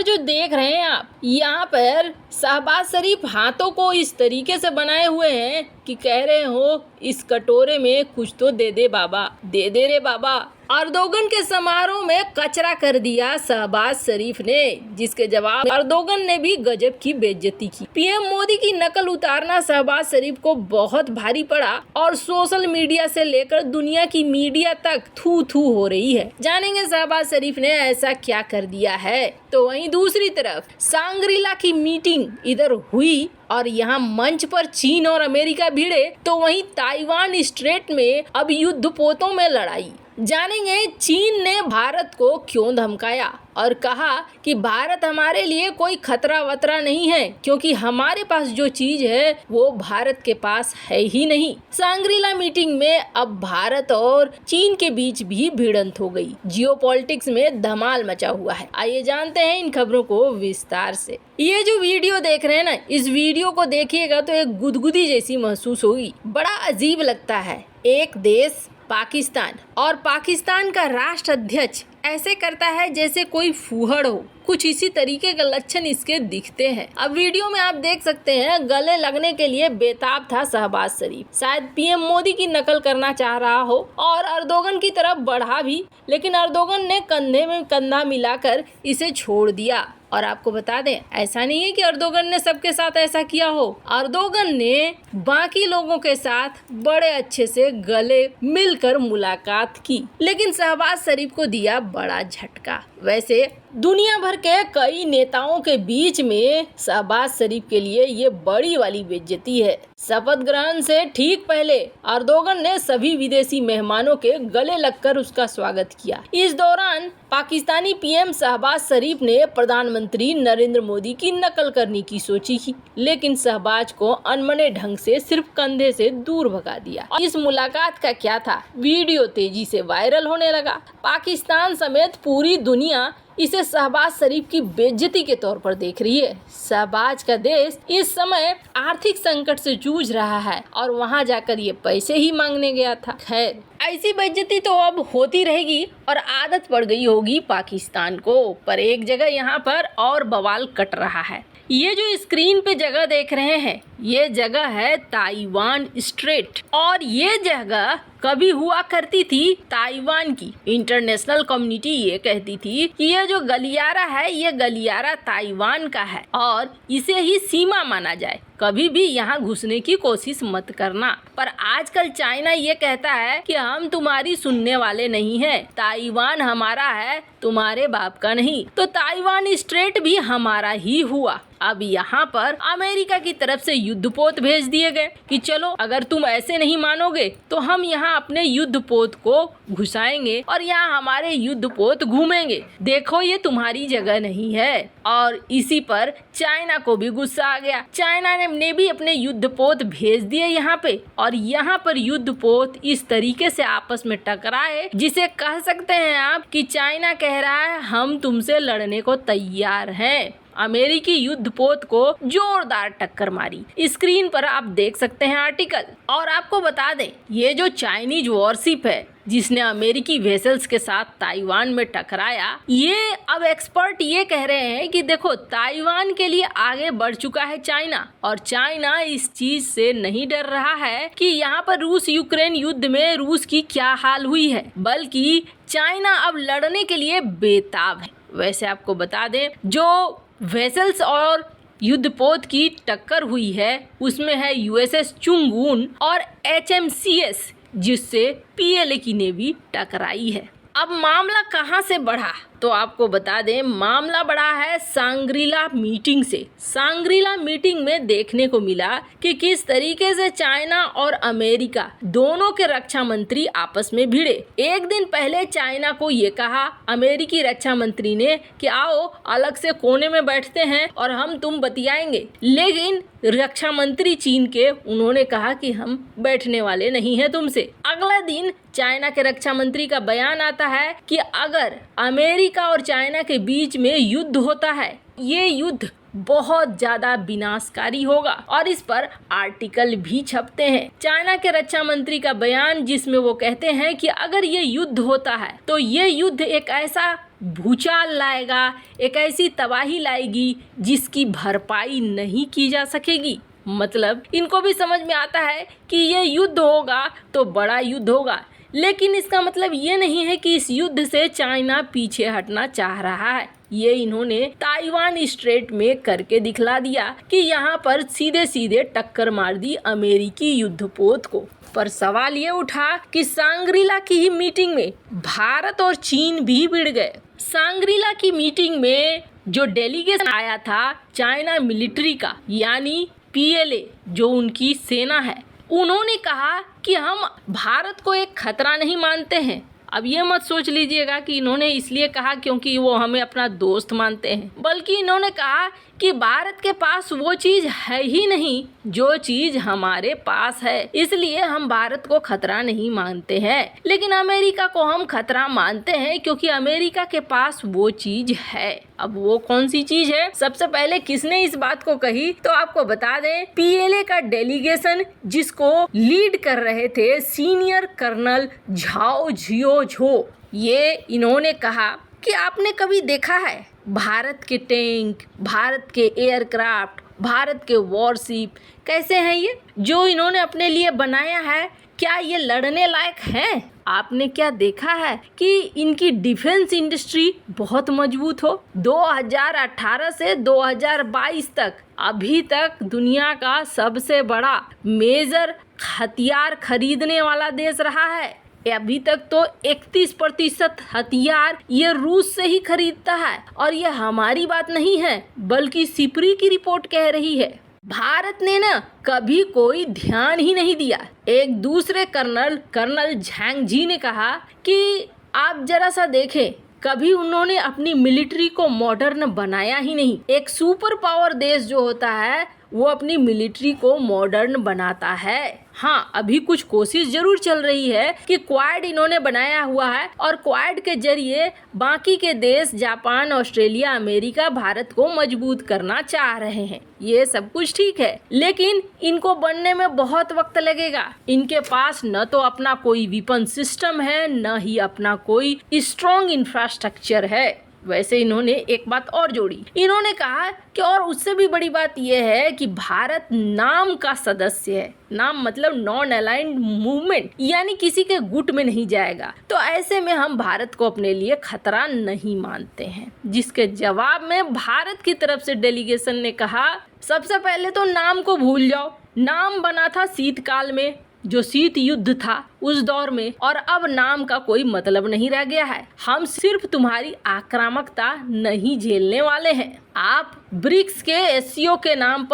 और जो देख रहे हैं आप, यहाँ पर शहबाज शरीफ हाथों को इस तरीके से बनाए हुए हैं कि कह रहे हो इस कटोरे में कुछ तो दे दे बाबा, दे दे रे बाबा। अर्दोगन के समारोह में कचरा कर दिया शहबाज शरीफ ने, जिसके जवाब अर्दोगन ने भी गजब की बेइज्जती की। पीएम मोदी की नकल उतारना शहबाज शरीफ को बहुत भारी पड़ा और सोशल मीडिया से लेकर दुनिया की मीडिया तक थू थू हो रही है। जानेंगे शहबाज शरीफ ने ऐसा क्या कर दिया है। तो वहीं दूसरी तरफ सांग्रीला की मीटिंग इधर हुई और यहाँ मंच पर चीन और अमेरिका भिड़े, तो वहीं ताइवान स्ट्रेट में अब युद्धपोतों में लड़ाई। जानेंगे चीन ने भारत को क्यों धमकाया और कहा कि भारत हमारे लिए कोई खतरा वतरा नहीं है, क्योंकि हमारे पास जो चीज है वो भारत के पास है ही नहीं। सांग्रीला मीटिंग में अब भारत और चीन के बीच भी भिड़ंत हो गई। जियोपॉलिटिक्स में धमाल मचा हुआ है। आइए जानते हैं इन खबरों को विस्तार से। ये जो वीडियो देख रहे हैं ना, इस वीडियो को देखिएगा तो एक गुदगुदी जैसी महसूस होगी। बड़ा अजीब लगता है। एक देश पाकिस्तान और पाकिस्तान का राष्ट्राध्यक्ष ऐसे करता है जैसे कोई फूहड़ हो। कुछ इसी तरीके के लक्षण इसके दिखते हैं। अब वीडियो में आप देख सकते हैं गले लगने के लिए बेताब था शहबाज शरीफ। शायद पीएम मोदी की नकल करना चाह रहा हो और अर्दोगन की तरफ बढ़ा भी, लेकिन अर्दोगन ने कंधे में कंधा मिलाकर इसे छोड़ दिया। और आपको बता दें, ऐसा नहीं है कि अर्दोगन ने सबके साथ ऐसा किया हो। अर्दोगन ने बाकी लोगों के साथ बड़े अच्छे से गले मिलकर मुलाकात की, लेकिन शहबाज शरीफ को दिया बड़ा झटका। वैसे दुनिया भर के कई नेताओं के बीच में शहबाज शरीफ के लिए ये बड़ी वाली बेइज्जती है। शपथ ग्रहण से ठीक पहले अर्दोगन ने सभी विदेशी मेहमानों के गले लगकर उसका स्वागत किया। इस दौरान पाकिस्तानी पीएम शहबाज शरीफ ने प्रधानमंत्री नरेंद्र मोदी की नकल करने की सोची थी, लेकिन शहबाज को अनमने ढंग से सिर्फ कंधे से दूर भगा दिया। इस मुलाकात का क्या था, वीडियो तेजी से वायरल होने लगा। पाकिस्तान समेत पूरी दुनिया इसे शहबाज शरीफ की बेइज्जती के तौर पर देख रही है। शहबाज का देश इस समय आर्थिक संकट से जूझ रहा है और वहां जाकर ये पैसे ही मांगने गया था। खैर, ऐसी बेइज्जती तो अब होती रहेगी और आदत पड़ गई होगी पाकिस्तान को। पर एक जगह यहाँ पर और बवाल कट रहा है। ये जो स्क्रीन पे जगह देख रहे हैं, ये जगह है ताइवान स्ट्रेट और ये जगह कभी हुआ करती थी ताइवान की। इंटरनेशनल कम्युनिटी ये कहती थी कि ये जो गलियारा है, ये गलियारा ताइवान का है और इसे ही सीमा माना जाए। कभी भी यहाँ घुसने की कोशिश मत करना। पर आजकल चाइना ये कहता है कि हम तुम्हारी सुनने वाले नहीं हैं, ताइवान हमारा है, तुम्हारे बाप का नहीं। तो ताइवान स्ट्रेट भी हमारा ही हुआ। अब यहाँ पर अमेरिका की तरफ से युद्धपोत भेज दिए गए कि चलो अगर तुम ऐसे नहीं मानोगे तो हम यहाँ अपने युद्धपोत को घुसाएंगे और यहाँ हमारे युद्धपोत घूमेंगे। देखो ये तुम्हारी जगह नहीं है। और इसी पर चाइना को भी गुस्सा आ गया। चाइना ने भी अपने युद्धपोत भेज दिए यहाँ पे और यहाँ पर युद्धपोत इस तरीके से आपस में टकराए, जिसे कह सकते हैं आप कि चाइना कह रहा है हम तुमसे लड़ने को तैयार हैं। अमेरिकी युद्धपोत को जोरदार टक्कर मारी। स्क्रीन पर आप देख सकते हैं आर्टिकल। और आपको बता दें, ये जो चाइनीज वॉरशिप है जिसने अमेरिकी वेसल्स के साथ ताइवान में टकराया, ये अब एक्सपर्ट ये कह रहे हैं कि देखो ताइवान के लिए आगे बढ़ चुका है चाइना और चाइना इस चीज से नहीं डर रहा है कि यहाँ पर रूस यूक्रेन युद्ध में रूस की क्या हाल हुई है, बल्कि चाइना अब लड़ने के लिए बेताब है। वैसे आपको बता दें, जो वेसल्स और युद्धपोत की टक्कर हुई है उसमें है यूएसएस चुंगून और HMCS, जिससे PLA की नेवी टकराई है। अब मामला कहां से बढ़ा, तो आपको बता दें मामला बढ़ा है सांग्रीला मीटिंग से। सांग्रीला मीटिंग में देखने को मिला कि किस तरीके से चाइना और अमेरिका दोनों के रक्षा मंत्री आपस में भिड़े। एक दिन पहले चाइना को ये कहा अमेरिकी रक्षा मंत्री ने कि आओ अलग से कोने में बैठते हैं और हम तुम बतियाएंगे, लेकिन रक्षा मंत्री चीन के उन्होंने कहा कि हम बैठने वाले नहीं हैं तुमसे। अगला दिन चाइना के रक्षा मंत्री का बयान आता है कि अगर अमेरिका और चाइना के बीच में युद्ध होता है, ये युद्ध बहुत ज्यादा विनाशकारी होगा और इस पर आर्टिकल भी छपते हैं। चाइना के रक्षा मंत्री का बयान जिसमें वो कहते हैं कि अगर ये युद्ध होता है तो ये युद्ध एक ऐसा भूचाल लाएगा, एक ऐसी तबाही लाएगी जिसकी भरपाई नहीं की जा सकेगी। मतलब इनको भी समझ में आता है कि ये युद्ध होगा तो बड़ा युद्ध होगा, लेकिन इसका मतलब ये नहीं है कि इस युद्ध से चाइना पीछे हटना चाह रहा है। ये इन्होंने ताइवान स्ट्रेट में करके दिखला दिया कि यहाँ पर सीधे सीधे टक्कर मार दी अमेरिकी युद्धपोत को। पर सवाल ये उठा कि सांग्रीला की ही मीटिंग में भारत और चीन भी भिड़ गए। सांग्रीला की मीटिंग में जो डेलीगेशन आया था चाइना मिलिट्री का, यानी PLA जो उनकी सेना है, उन्होंने कहा कि हम भारत को एक खतरा नहीं मानते हैं। अब ये मत सोच लीजिएगा कि इन्होंने इसलिए कहा क्योंकि वो हमें अपना दोस्त मानते हैं, बल्कि इन्होंने कहा कि भारत के पास वो चीज है ही नहीं जो चीज हमारे पास है, इसलिए हम भारत को खतरा नहीं मानते हैं, लेकिन अमेरिका को हम खतरा मानते हैं क्योंकि अमेरिका के पास वो चीज है। अब वो कौन सी चीज है? सबसे पहले किसने इस बात को कही तो आपको बता दें, PLA का डेलीगेशन जिसको लीड कर रहे थे सीनियर कर्नल झाओ झियोझो। ये इन्होंने कहा कि आपने कभी देखा है भारत के टैंक, भारत के एयरक्राफ्ट, भारत के वॉरशिप कैसे हैं? ये जो इन्होंने अपने लिए बनाया है, क्या ये लड़ने लायक हैं? आपने क्या देखा है कि इनकी डिफेंस इंडस्ट्री बहुत मजबूत हो? 2018 से 2022 तक अभी तक दुनिया का सबसे बड़ा मेजर हथियार खरीदने वाला देश रहा है। अभी तक तो 31% हथियार ये रूस से ही खरीदता है, और ये हमारी बात नहीं है बल्कि सिपरी की रिपोर्ट कह रही है। भारत ने ना कभी कोई ध्यान ही नहीं दिया। एक दूसरे कर्नल झांग जी ने कहा कि आप जरा सा देखें, कभी उन्होंने अपनी मिलिट्री को मॉडर्न बनाया ही नहीं। एक सुपर पावर देश जो होता है वो अपनी मिलिट्री को मॉडर्न बनाता है। हाँ, अभी कुछ कोशिश जरूर चल रही है कि क्वाड इन्होंने बनाया हुआ है, और क्वाड के जरिए बाकी के देश जापान, ऑस्ट्रेलिया, अमेरिका भारत को मजबूत करना चाह रहे हैं। ये सब कुछ ठीक है, लेकिन इनको बनने में बहुत वक्त लगेगा। इनके पास न तो अपना कोई वेपन सिस्टम है, न ही अपना कोई स्ट्रॉन्ग इंफ्रास्ट्रक्चर है। वैसे इन्होंने एक बात और जोड़ी, इन्होंने कहा कि और उससे भी बड़ी बात यह है कि भारत नाम का सदस्य है। नाम मतलब नॉन अलाइंड मूवमेंट, यानी किसी के गुट में नहीं जाएगा। तो ऐसे में हम भारत को अपने लिए खतरा नहीं मानते हैं। जिसके जवाब में भारत की तरफ से डेलीगेशन ने कहा, सबसे पहले तो नाम को भूल जाओ। नाम बना था शीतकाल में, जो शीत युद्ध था उस दौर में, और अब नाम का कोई मतलब नहीं रह गया है। हम सिर्फ तुम्हारी आक्रामकता नहीं झेलने वाले हैं। आप ब्रिक्स के SCO के नाम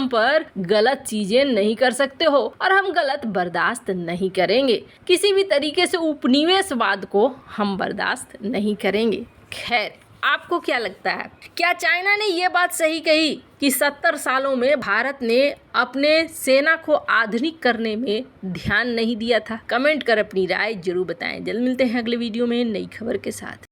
पर गलत चीजें नहीं कर सकते हो, और हम गलत बर्दाश्त नहीं करेंगे। किसी भी तरीके से उपनिवेशवाद को हम बर्दाश्त नहीं करेंगे। खैर, आपको क्या लगता है? क्या चाइना ने ये बात सही कही कि 70 सालों में भारत ने अपने सेना को आधुनिक करने में ध्यान नहीं दिया था? कमेंट कर अपनी राय जरूर बताएं। जल्द मिलते हैं अगले वीडियो में नई खबर के साथ।